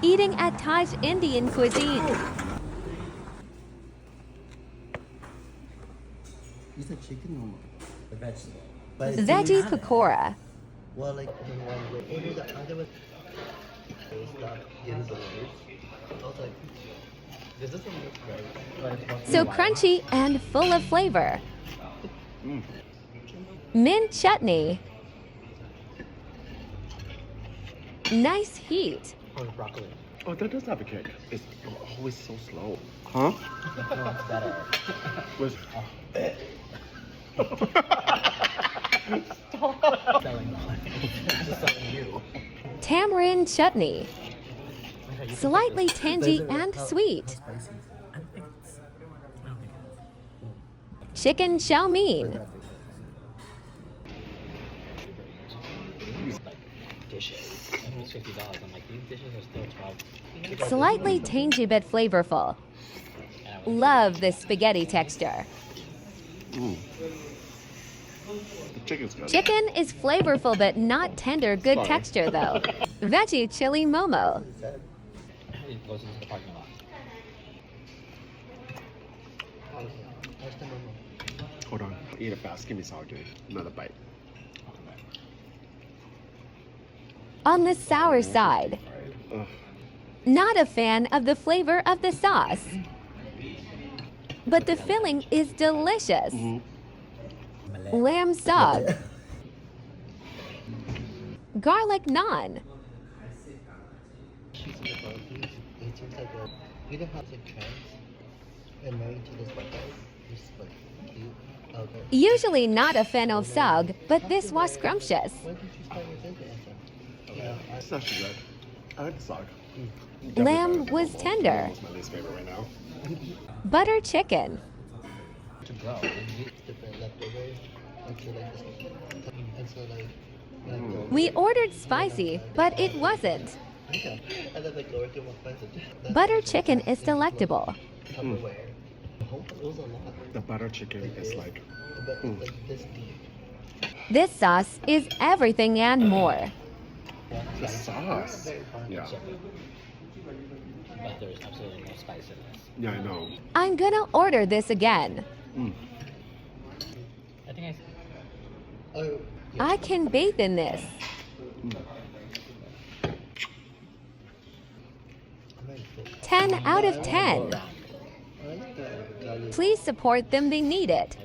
Eating at Taj Indian Cuisine. You said chicken or the vegetable? Veggie pakora. Well, like in one way. Or the other was stuff in the words. I was like, this doesn't look right. So crunchy and full of flavor. Mint chutney. Nice heat. Oh, broccoli. Oh, that does have a kick. It's always so slow. Huh? It's better. Was Selling that. Just selling you. Tamarind chutney. Slightly tangy and sweet. Chicken chow mein. Dishes. It's $50. I'm like, these dishes are still $12. Slightly tangy but flavorful. Love the spaghetti texture. the chicken's good. Chicken is flavorful but not tender. Good Sorry. texture though. Veggie chili momo. It goes into the parking lot. Hold on. Eat it fast. Give me sour, dude. Another bite. On the sour side. Ugh. Not a fan of the flavor of the sauce. But the filling is delicious. Lamb saag. Garlic naan. It seems like we don't have to trans and married to this white guy. Just like cute. Okay. Usually not a fan of saag, but this was scrumptious. When did you start your business? It's actually good. I like the saag. Lamb was tender. It's my least favorite right now. Butter chicken. To go. Different leftovers. Until like this. And so like. We ordered spicy, but it wasn't. Yeah. And then like working with friends. Butter chicken is delectable. Tupperware. It was a lot. The butter chicken is like. But like this deep. This sauce is everything and more. The sauce. Yeah. But there's absolutely no spice in this. Yeah, I know. I'm gonna order this again. I think I. I can bathe in this. 10 out of 10. Please support them, they need it.